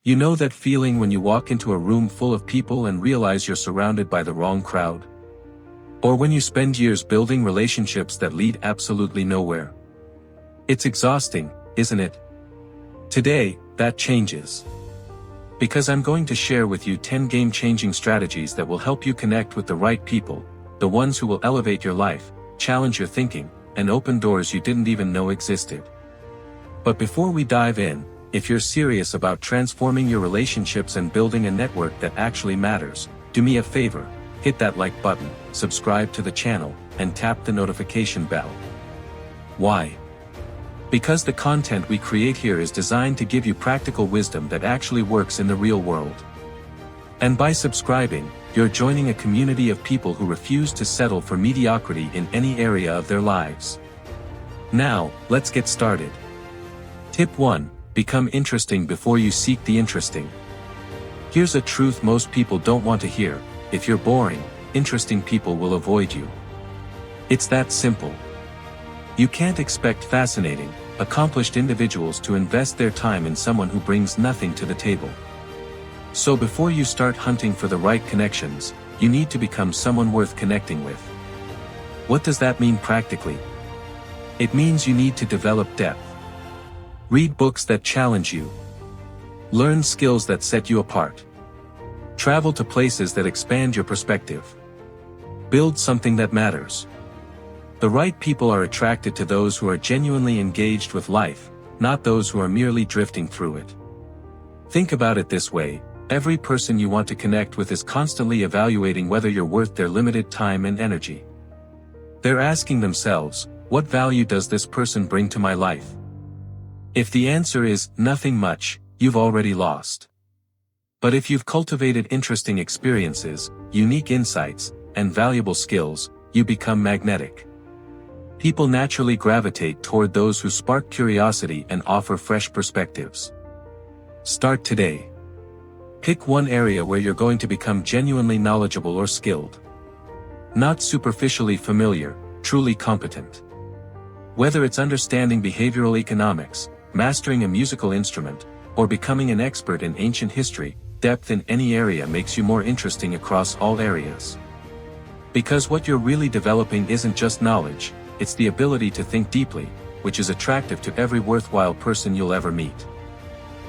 You know that feeling when you walk into a room full of people and realize you're surrounded by the wrong crowd? Or when you spend years building relationships that lead absolutely nowhere? It's exhausting, isn't it? Today, that changes. Because I'm going to share with you 10 game-changing strategies that will help you connect with the right people, the ones who will elevate your life, challenge your thinking, and open doors you didn't even know existed. But before we dive in, if you're serious about transforming your relationships and building a network that actually matters, do me a favor, hit that like button, subscribe to the channel, and tap the notification bell. Why? Because the content we create here is designed to give you practical wisdom that actually works in the real world. And by subscribing, you're joining a community of people who refuse to settle for mediocrity in any area of their lives. Now, let's get started. Tip 1. Become interesting before you seek the interesting. Here's a truth most people don't want to hear: if you're boring, interesting people will avoid you. It's that simple. You can't expect fascinating, accomplished individuals to invest their time in someone who brings nothing to the table. So before you start hunting for the right connections, you need to become someone worth connecting with. What does that mean practically? It means you need to develop depth. Read books that challenge you. Learn skills that set you apart. Travel to places that expand your perspective. Build something that matters. The right people are attracted to those who are genuinely engaged with life, not those who are merely drifting through it. Think about it this way: every person you want to connect with is constantly evaluating whether you're worth their limited time and energy. They're asking themselves, what value does this person bring to my life? If the answer is nothing much, you've already lost. But if you've cultivated interesting experiences, unique insights, and valuable skills, you become magnetic. People naturally gravitate toward those who spark curiosity and offer fresh perspectives. Start today. Pick one area where you're going to become genuinely knowledgeable or skilled. Not superficially familiar, truly competent. Whether it's understanding behavioral economics, mastering a musical instrument, or becoming an expert in ancient history, depth in any area makes you more interesting across all areas. Because what you're really developing isn't just knowledge, it's the ability to think deeply, which is attractive to every worthwhile person you'll ever meet.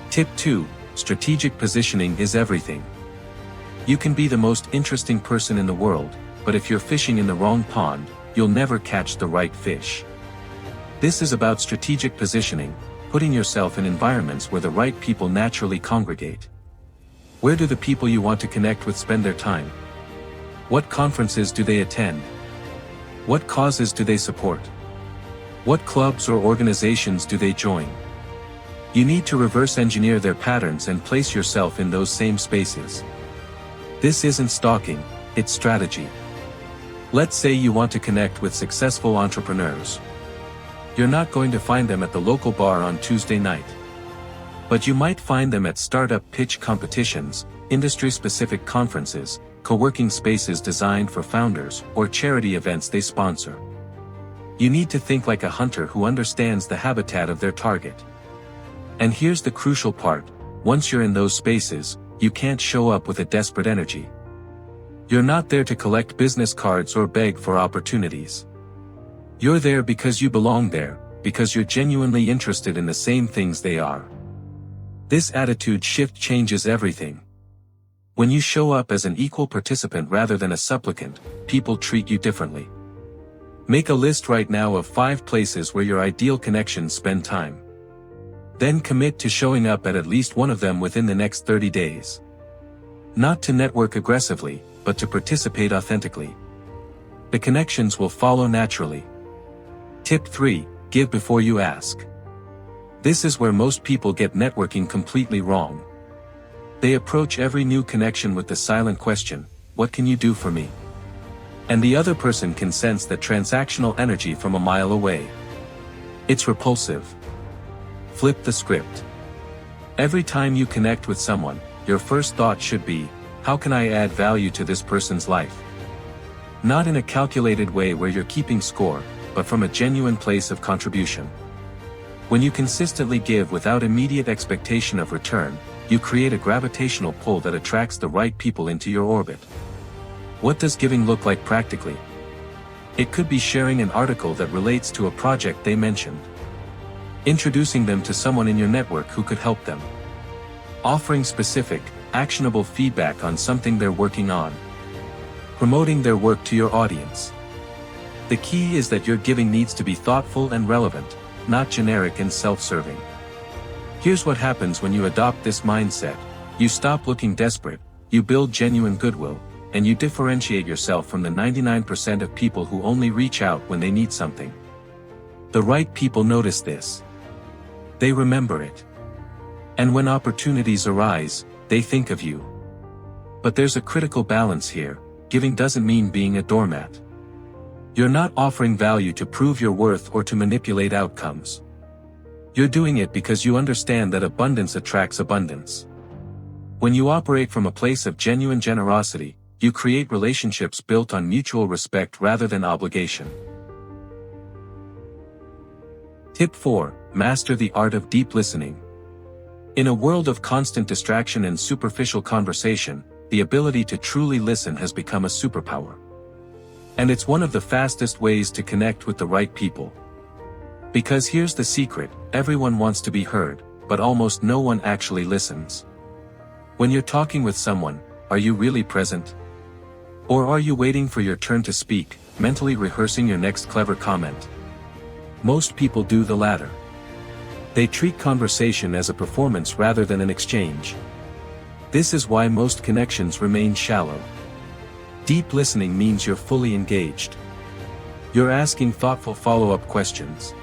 Tip 2. Strategic positioning is everything. You can be the most interesting person in the world, but if you're fishing in the wrong pond, you'll never catch the right fish. This is about strategic positioning, putting yourself in environments where the right people naturally congregate. Where do the people you want to connect with spend their time? What conferences do they attend? What causes do they support? What clubs or organizations do they join? You need to reverse engineer their patterns and place yourself in those same spaces. This isn't stalking, it's strategy. Let's say you want to connect with successful entrepreneurs. You're not going to find them at the local bar on Tuesday night. But you might find them at startup pitch competitions, industry-specific conferences, co-working spaces designed for founders, or charity events they sponsor. You need to think like a hunter who understands the habitat of their target. And here's the crucial part: once you're in those spaces, you can't show up with a desperate energy. You're not there to collect business cards or beg for opportunities. You're there because you belong there, because you're genuinely interested in the same things they are. This attitude shift changes everything. When you show up as an equal participant rather than a supplicant, people treat you differently. Make a list right now of 5 places where your ideal connections spend time. Then commit to showing up at least one of them within the next 30 days. Not to network aggressively, but to participate authentically. The connections will follow naturally. Tip 3. Give before you ask. This is where most people get networking completely wrong. They approach every new connection with the silent question, "What can you do for me?" And the other person can sense that transactional energy from a mile away. It's repulsive. Flip the script. Every time you connect with someone, your first thought should be, how can I add value to this person's life? Not in a calculated way where you're keeping score, but from a genuine place of contribution. When you consistently give without immediate expectation of return, you create a gravitational pull that attracts the right people into your orbit. What does giving look like practically? It could be sharing an article that relates to a project they mentioned. Introducing them to someone in your network who could help them. Offering specific, actionable feedback on something they're working on. Promoting their work to your audience. The key is that your giving needs to be thoughtful and relevant, not generic and self-serving. Here's what happens when you adopt this mindset. You stop looking desperate, you build genuine goodwill, and you differentiate yourself from the 99% of people who only reach out when they need something. The right people notice this. They remember it. And when opportunities arise, they think of you. But there's a critical balance here. Giving doesn't mean being a doormat. You're not offering value to prove your worth or to manipulate outcomes. You're doing it because you understand that abundance attracts abundance. When you operate from a place of genuine generosity, you create relationships built on mutual respect rather than obligation. Tip 4. Master the art of deep listening. In a world of constant distraction and superficial conversation, the ability to truly listen has become a superpower. And it's one of the fastest ways to connect with the right people. Because here's the secret, everyone wants to be heard, but almost no one actually listens. When you're talking with someone, are you really present? Or are you waiting for your turn to speak, mentally rehearsing your next clever comment? Most people do the latter. They treat conversation as a performance rather than an exchange. This is why most connections remain shallow. Deep listening means you're fully engaged. You're asking thoughtful follow-up questions.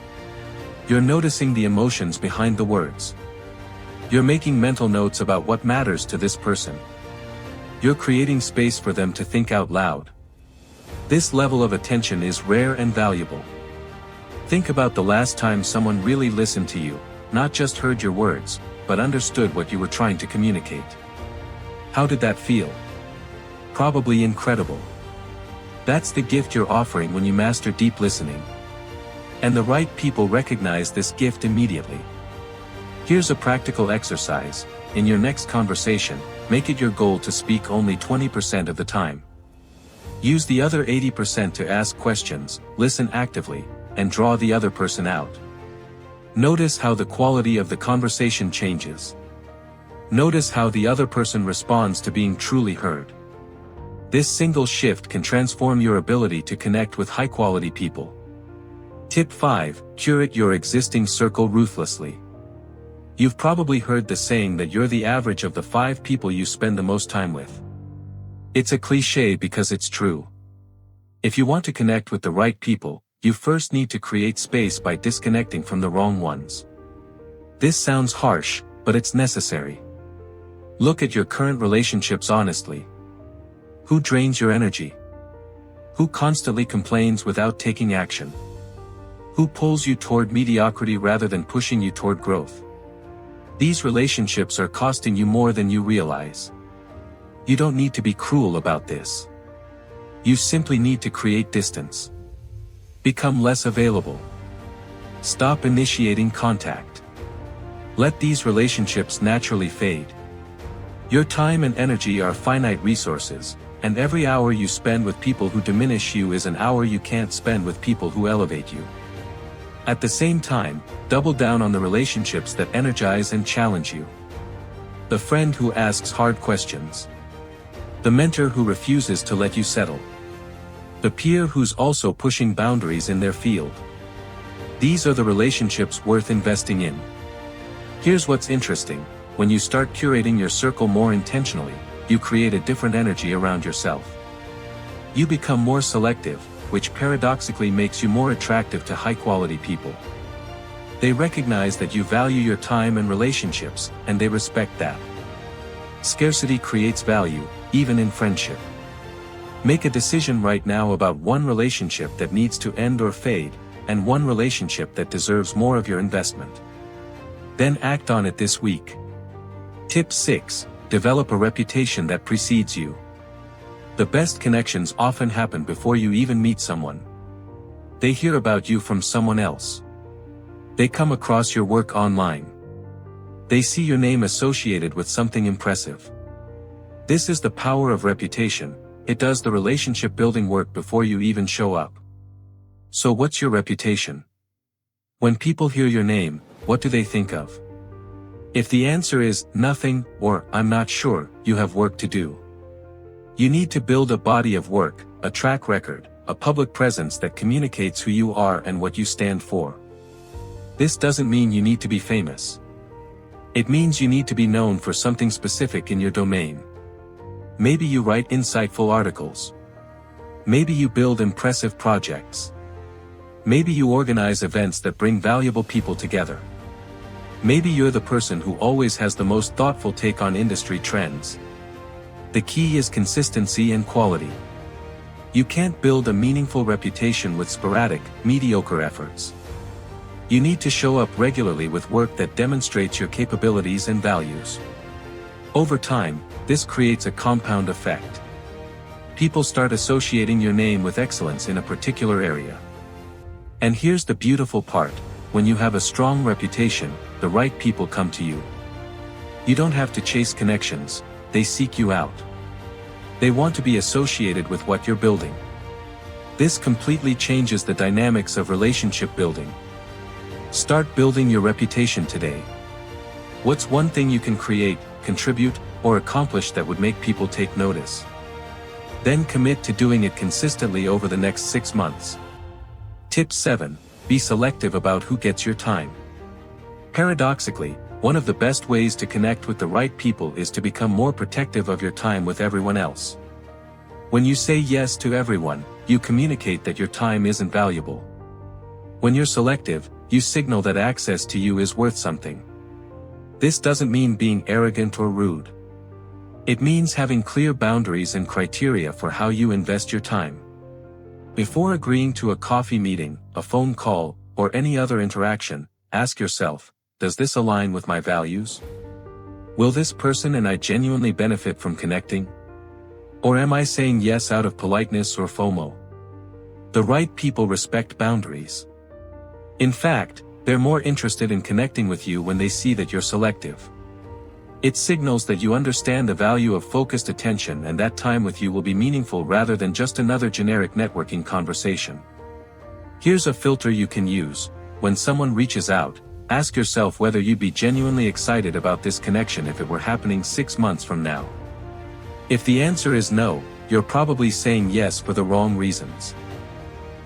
You're noticing the emotions behind the words. You're making mental notes about what matters to this person. You're creating space for them to think out loud. This level of attention is rare and valuable. Think about the last time someone really listened to you, not just heard your words, but understood what you were trying to communicate. How did that feel? Probably incredible. That's the gift you're offering when you master deep listening. And the right people recognize this gift immediately. Here's a practical exercise. In your next conversation, make it your goal to speak only 20% of the time. Use the other 80% to ask questions, listen actively, and draw the other person out. Notice how the quality of the conversation changes. Notice how the other person responds to being truly heard. This single shift can transform your ability to connect with high-quality people. Tip 5. Curate your existing circle ruthlessly. You've probably heard the saying that you're the average of the 5 people you spend the most time with. It's a cliché because it's true. If you want to connect with the right people, you first need to create space by disconnecting from the wrong ones. This sounds harsh, but it's necessary. Look at your current relationships honestly. Who drains your energy? Who constantly complains without taking action? Who pulls you toward mediocrity rather than pushing you toward growth? These relationships are costing you more than you realize. You don't need to be cruel about this. You simply need to create distance. Become less available. Stop initiating contact. Let these relationships naturally fade. Your time and energy are finite resources, and every hour you spend with people who diminish you is an hour you can't spend with people who elevate you. At the same time, double down on the relationships that energize and challenge you. The friend who asks hard questions. The mentor who refuses to let you settle. The peer who's also pushing boundaries in their field. These are the relationships worth investing in. Here's what's interesting. When you start curating your circle more intentionally, you create a different energy around yourself. You become more selective, which paradoxically makes you more attractive to high-quality people. They recognize that you value your time and relationships, and they respect that. Scarcity creates value, even in friendship. Make a decision right now about one relationship that needs to end or fade, and one relationship that deserves more of your investment. Then act on it this week. Tip 6. Develop a reputation that precedes you. The best connections often happen before you even meet someone. They hear about you from someone else. They come across your work online. They see your name associated with something impressive. This is the power of reputation. It does the relationship building work before you even show up. So what's your reputation? When people hear your name, what do they think of? If the answer is nothing or I'm not sure, you have work to do. You need to build a body of work, a track record, a public presence that communicates who you are and what you stand for. This doesn't mean you need to be famous. It means you need to be known for something specific in your domain. Maybe you write insightful articles. Maybe you build impressive projects. Maybe you organize events that bring valuable people together. Maybe you're the person who always has the most thoughtful take on industry trends. The key is consistency and quality. You can't build a meaningful reputation with sporadic, mediocre efforts. You need to show up regularly with work that demonstrates your capabilities and values. Over time, this creates a compound effect. People start associating your name with excellence in a particular area. And here's the beautiful part: when you have a strong reputation, the right people come to you. You don't have to chase connections, they seek you out. They want to be associated with what you're building. This completely changes the dynamics of relationship building. Start building your reputation today. What's one thing you can create, contribute, or accomplish that would make people take notice? Then commit to doing it consistently over the next 6 months. Tip 7. Be selective about who gets your time. Paradoxically, one of the best ways to connect with the right people is to become more protective of your time with everyone else. When you say yes to everyone, you communicate that your time isn't valuable. When you're selective, you signal that access to you is worth something. This doesn't mean being arrogant or rude. It means having clear boundaries and criteria for how you invest your time. Before agreeing to a coffee meeting, a phone call, or any other interaction, ask yourself, does this align with my values? Will this person and I genuinely benefit from connecting? Or am I saying yes out of politeness or FOMO? The right people respect boundaries. In fact, they're more interested in connecting with you when they see that you're selective. It signals that you understand the value of focused attention and that time with you will be meaningful rather than just another generic networking conversation. Here's a filter you can use. When someone reaches out, ask yourself whether you'd be genuinely excited about this connection if it were happening 6 months from now. If the answer is no, you're probably saying yes for the wrong reasons.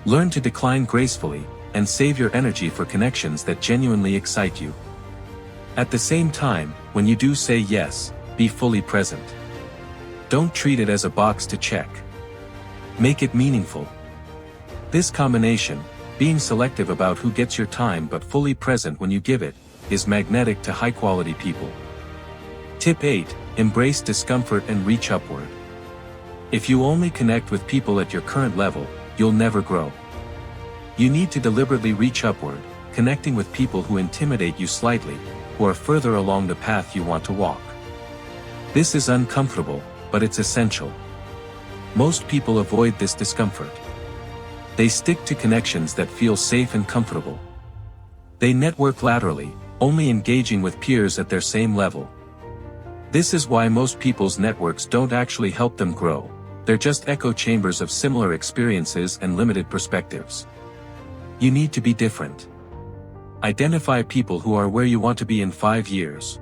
Learn to decline gracefully, and save your energy for connections that genuinely excite you. At the same time, when you do say yes, be fully present. Don't treat it as a box to check. Make it meaningful. This combination, being selective about who gets your time but fully present when you give it, is magnetic to high-quality people. Tip 8. Embrace discomfort and reach upward. If you only connect with people at your current level, you'll never grow. You need to deliberately reach upward, connecting with people who intimidate you slightly, who are further along the path you want to walk. This is uncomfortable, but it's essential. Most people avoid this discomfort. They stick to connections that feel safe and comfortable. They network laterally, only engaging with peers at their same level. This is why most people's networks don't actually help them grow. They're just echo chambers of similar experiences and limited perspectives. You need to be different. Identify people who are where you want to be in 5 years.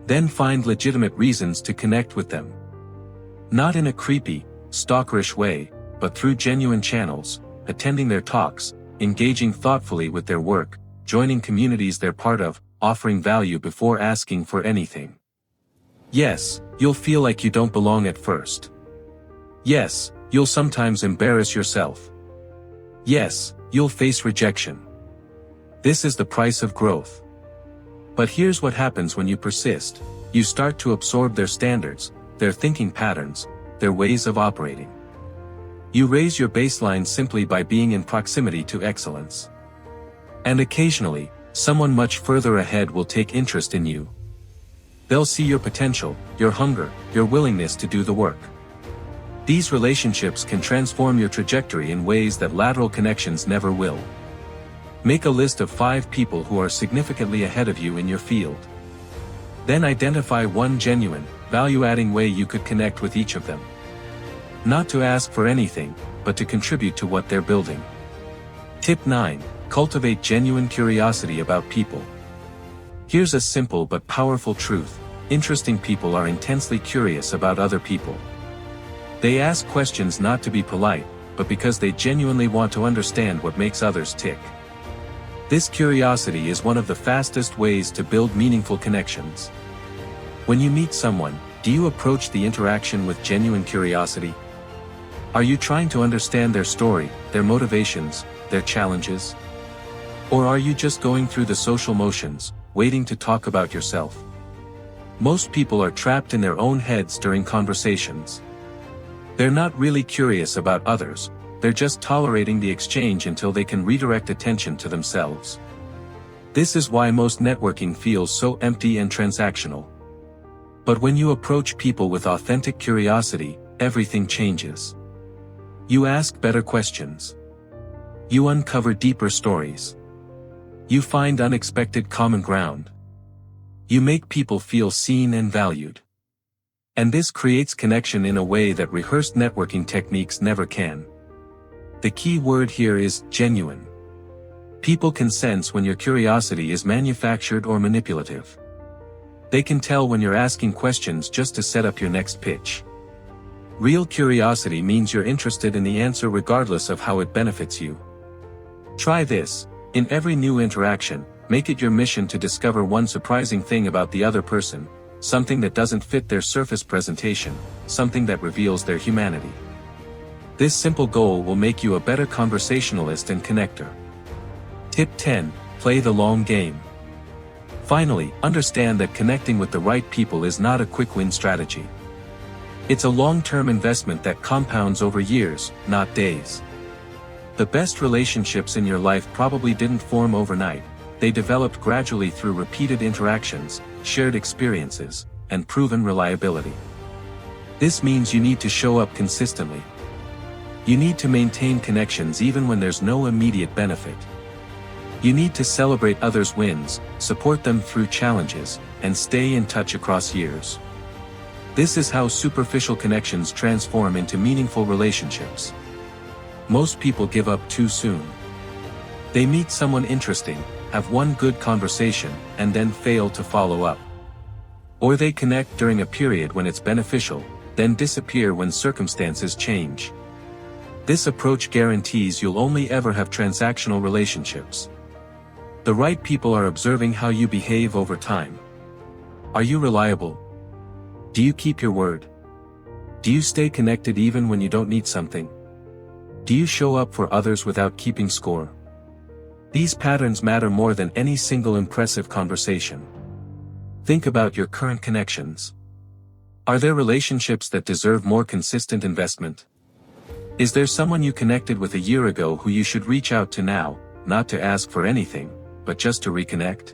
Then find legitimate reasons to connect with them. Not in a creepy, stalkerish way, but through genuine channels, attending their talks, engaging thoughtfully with their work, joining communities they're part of, offering value before asking for anything. Yes, you'll feel like you don't belong at first. Yes, you'll sometimes embarrass yourself. Yes, you'll face rejection. This is the price of growth. But here's what happens when you persist. You start to absorb their standards, their thinking patterns, their ways of operating. You raise your baseline simply by being in proximity to excellence. And occasionally, someone much further ahead will take interest in you. They'll see your potential, your hunger, your willingness to do the work. These relationships can transform your trajectory in ways that lateral connections never will. Make a list of 5 people who are significantly ahead of you in your field. Then identify one genuine, value-adding way you could connect with each of them. Not to ask for anything, but to contribute to what they're building. Tip 9. Cultivate genuine curiosity about people. Here's a simple but powerful truth: interesting people are intensely curious about other people. They ask questions not to be polite, but because they genuinely want to understand what makes others tick. This curiosity is one of the fastest ways to build meaningful connections. When you meet someone, do you approach the interaction with genuine curiosity? Are you trying to understand their story, their motivations, their challenges? Or are you just going through the social motions, waiting to talk about yourself? Most people are trapped in their own heads during conversations. They're not really curious about others, they're just tolerating the exchange until they can redirect attention to themselves. This is why most networking feels so empty and transactional. But when you approach people with authentic curiosity, everything changes. You ask better questions. You uncover deeper stories. You find unexpected common ground. You make people feel seen and valued. And this creates connection in a way that rehearsed networking techniques never can. The key word here is genuine. People can sense when your curiosity is manufactured or manipulative. They can tell when you're asking questions just to set up your next pitch. Real curiosity means you're interested in the answer regardless of how it benefits you. Try this. In every new interaction, make it your mission to discover one surprising thing about the other person, something that doesn't fit their surface presentation, something that reveals their humanity. This simple goal will make you a better conversationalist and connector. Tip 10. Play the long game. Finally, understand that connecting with the right people is not a quick win strategy. It's a long-term investment that compounds over years, not days. The best relationships in your life probably didn't form overnight. They developed gradually through repeated interactions, shared experiences, and proven reliability. This means you need to show up consistently. You need to maintain connections even when there's no immediate benefit. You need to celebrate others' wins, support them through challenges, and stay in touch across years. This is how superficial connections transform into meaningful relationships. Most people give up too soon. They meet someone interesting, have one good conversation, and then fail to follow up. Or they connect during a period when it's beneficial, then disappear when circumstances change. This approach guarantees you'll only ever have transactional relationships. The right people are observing how you behave over time. Are you reliable? Do you keep your word? Do you stay connected even when you don't need something? Do you show up for others without keeping score? These patterns matter more than any single impressive conversation. Think about your current connections. Are there relationships that deserve more consistent investment? Is there someone you connected with a year ago who you should reach out to now, not to ask for anything, but just to reconnect?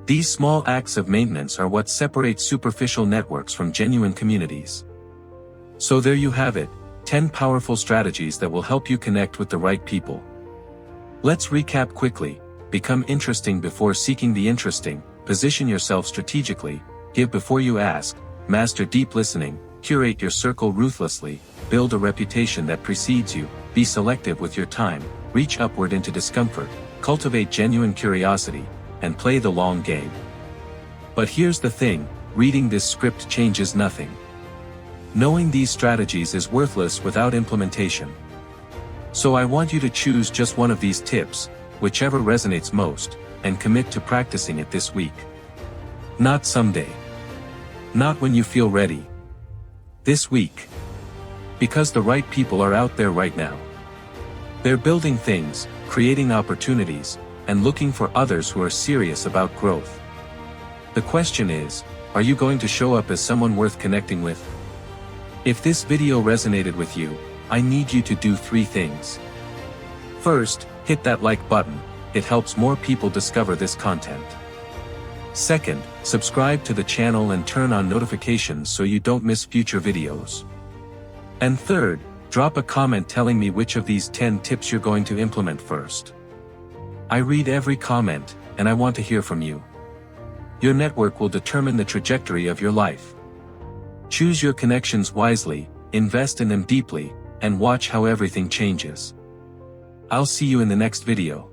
These small acts of maintenance are what separate superficial networks from genuine communities. So there you have it, 10 powerful strategies that will help you connect with the right people. Let's recap quickly. Become interesting before seeking the interesting, position yourself strategically, give before you ask, master deep listening, curate your circle ruthlessly, build a reputation that precedes you, be selective with your time, reach upward into discomfort, cultivate genuine curiosity, and play the long game. But here's the thing, reading this script changes nothing. Knowing these strategies is worthless without implementation. So I want you to choose just one of these tips, whichever resonates most, and commit to practicing it this week. Not someday. Not when you feel ready. This week. Because the right people are out there right now. They're building things, creating opportunities, and looking for others who are serious about growth. The question is, are you going to show up as someone worth connecting with? If this video resonated with you, I need you to do 3 things. First, hit that like button, it helps more people discover this content. Second, subscribe to the channel and turn on notifications so you don't miss future videos. And third, drop a comment telling me which of these 10 tips you're going to implement first. I read every comment, and I want to hear from you. Your network will determine the trajectory of your life. Choose your connections wisely, invest in them deeply, and watch how everything changes. I'll see you in the next video.